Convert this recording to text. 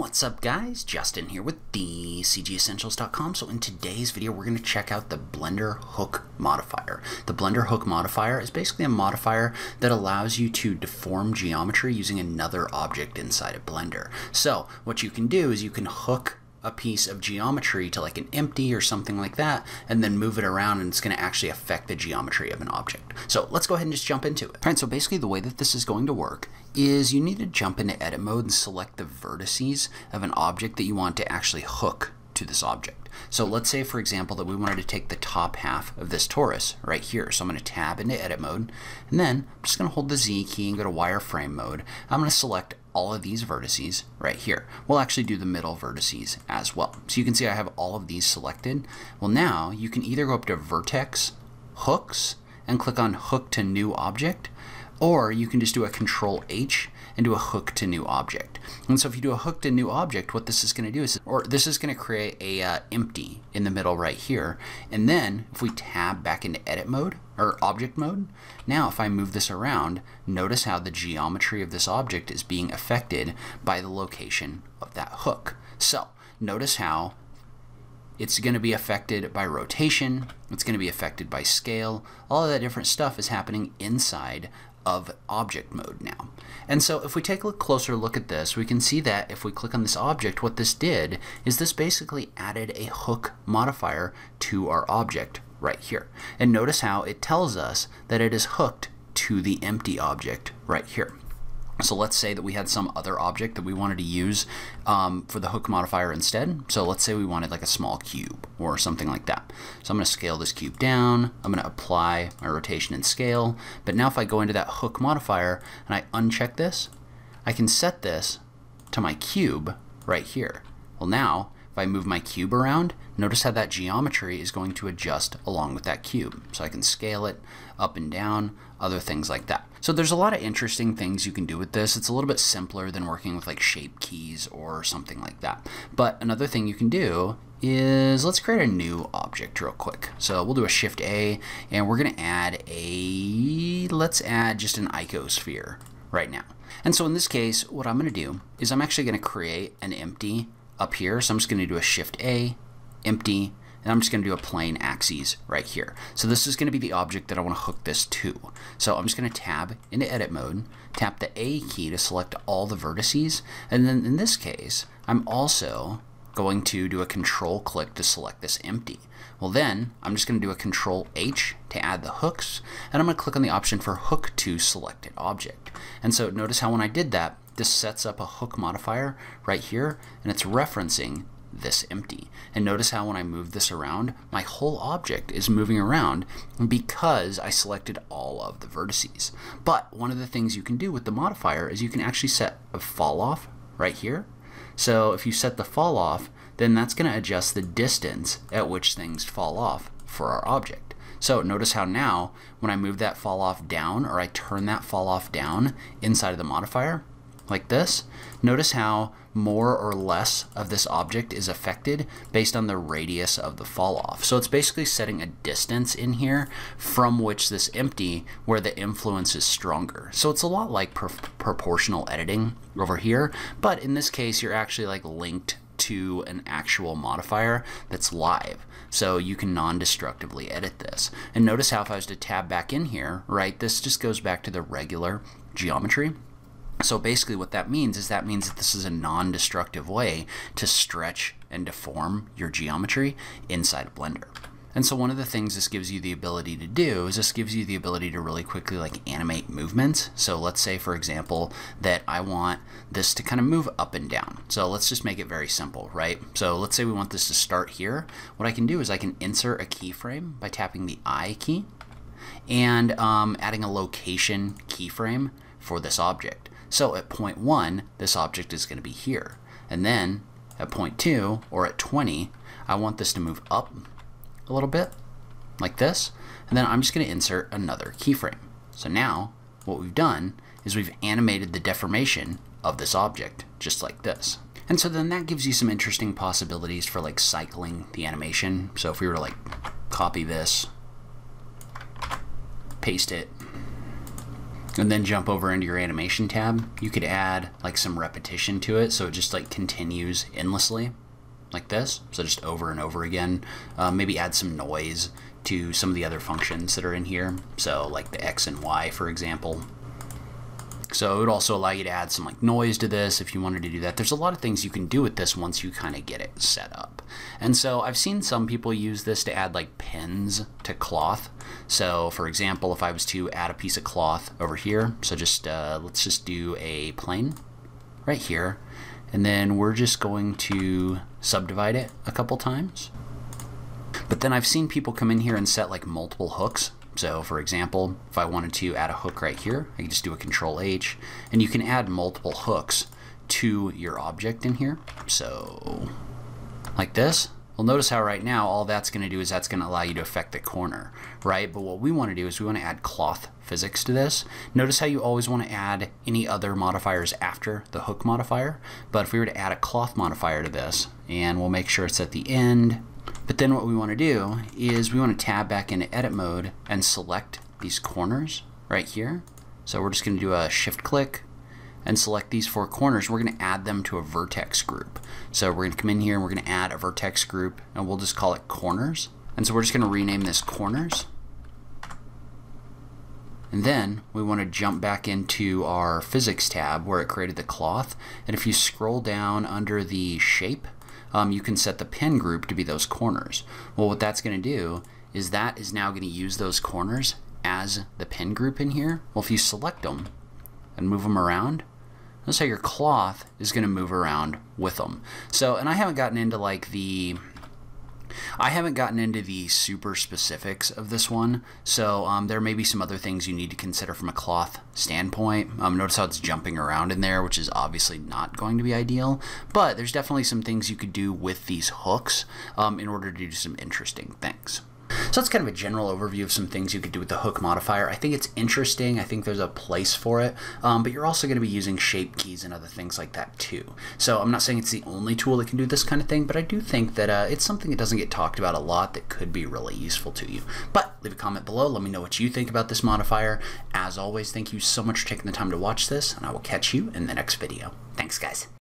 What's up guys, Justin here with the CGEssentials.com. So in today's video we're going to check out the Blender Hook Modifier. The Blender Hook Modifier is basically a modifier that allows you to deform geometry using another object inside of Blender. So what you can do is you can hook a piece of geometry to like an empty or something like that and then move it around, and it's going to actually affect the geometry of an object. So let's go ahead and just jump into it. Alright, so basically the way that this is going to work is you need to jump into edit mode and select the vertices of an object that you want to actually hook to this object. So let's say, for example, that we wanted to take the top half of this torus right here. So I'm going to tab into edit mode, and then I'm just going to hold the Z key and go to wireframe mode. I'm going to select all of these vertices right here. We'll actually do the middle vertices as well. So you can see I have all of these selected. Well, now you can either go up to vertex, hooks, and click on hook to new object, or you can just do a Control H and do a hook to new object. And so if you do a hook to new object, what this is going to do is, this is going to create a empty in the middle right here. And then if we tab back into edit mode or object mode, now if I move this around, notice how the geometry of this object is being affected by the location of that hook. So notice how it's going to be affected by rotation, it's going to be affected by scale. All of that different stuff is happening inside of object mode now. And so if we take a closer look at this, we can see that if we click on this object, what this did is this basically added a hook modifier to our object right here. And notice how it tells us that it is hooked to the empty object right here. So let's say that we had some other object that we wanted to use for the hook modifier instead. So let's say we wanted like a small cube or something like that. So I'm going to scale this cube down. I'm going to apply my rotation and scale. But now if I go into that hook modifier and I uncheck this, I can set this to my cube right here. Well, now if I move my cube around, notice how that geometry is going to adjust along with that cube. So I can scale it up and down, other things like that. So there's a lot of interesting things you can do with this. It's a little bit simpler than working with like shape keys or something like that. But another thing you can do is let's create a new object real quick. So we'll do a Shift A, and we're going to add let's add just an icosphere right now. And so in this case, what I'm going to do is I'm actually going to create an empty up here. So I'm just going to do a Shift A, empty, and I'm just going to do a plain axes right here. So this is going to be the object that I want to hook this to. So I'm just going to tab into edit mode, tap the A key to select all the vertices, and then in this case, I'm also going to do a Control click to select this empty. Well, then I'm just going to do a Control H to add the hooks, and I'm going to click on the option for hook to selected object. And so notice how when I did that, this sets up a hook modifier right here, and it's referencing this empty. And notice how when I move this around, my whole object is moving around because I selected all of the vertices. But one of the things you can do with the modifier is you can actually set a fall off right here. So if you set the fall off, then that's going to adjust the distance at which things fall off for our object. So notice how now when I move that fall off down, or I turn that fall off down inside of the modifier like this, notice how more or less of this object is affected based on the radius of the fall off. So it's basically setting a distance in here from which this empty, where the influence is stronger. So it's a lot like proportional editing over here, but in this case you're actually like linked to an actual modifier that's live. So you can non-destructively edit this. And notice how if I was to tab back in here, right, this just goes back to the regular geometry. So basically what that means is that this is a non-destructive way to stretch and deform your geometry inside of Blender. And so one of the things this gives you the ability to do is this gives you the ability to really quickly like animate movements. So let's say, for example, that I want this to kind of move up and down. So let's just make it very simple, right? So let's say we want this to start here. What I can do is I can insert a keyframe by tapping the I key and adding a location keyframe for this object. So at point 1, this object is going to be here. And then at point 2, or at 20, I want this to move up a little bit, like this. And then I'm just going to insert another keyframe. So now what we've done is we've animated the deformation of this object, just like this. And so then that gives you some interesting possibilities for like cycling the animation. So if we were to like copy this, paste it, and then jump over into your animation tab, you could add like some repetition to it so it just like continues endlessly like this, so just over and over again. Maybe add some noise to some of the other functions that are in here, so like the X and Y, for example. So it would also allow you to add some like noise to this if you wanted to do that. There's a lot of things you can do with this once you kind of get it set up. And so I've seen some people use this to add like pins to cloth. So for example, if I was to add a piece of cloth over here, so just let's just do a plane right here, and then we're just going to subdivide it a couple times. But then I've seen people come in here and set like multiple hooks. So for example, if I wanted to add a hook right here, I can just do a Control H, and you can add multiple hooks to your object in here. So like this. Well, notice how right now all that's going to do is that's going to allow you to affect the corner, right? But what we want to do is we want to add cloth physics to this. Notice how you always want to add any other modifiers after the hook modifier. But if we were to add a cloth modifier to this, and we'll make sure it's at the end. But then what we want to do is we want to tab back into edit mode and select these corners right here. So we're just going to do a shift click and select these 4 corners. We're going to add them to a vertex group. So we're going to come in here and we're going to add a vertex group, and we'll just call it corners. And so we're just going to rename this corners. And then we want to jump back into our physics tab where it created the cloth. And if you scroll down under the shape, you can set the pen group to be those corners. Well, what that's going to do is that is now going to use those corners as the pen group in here. Well, if you select them and move them around, notice how your cloth is going to move around with them. So, and I haven't gotten into like the super specifics of this one, so there may be some other things you need to consider from a cloth standpoint. Notice how it's jumping around in there, which is obviously not going to be ideal, but there's definitely some things you could do with these hooks in order to do some interesting things. So that's kind of a general overview of some things you could do with the hook modifier. I think it's interesting. I think there's a place for it, but you're also going to be using shape keys and other things like that too. So I'm not saying it's the only tool that can do this kind of thing, but I do think that it's something that doesn't get talked about a lot that could be really useful to you. But leave a comment below. Let me know what you think about this modifier. As always, thank you so much for taking the time to watch this, and I will catch you in the next video. Thanks, guys.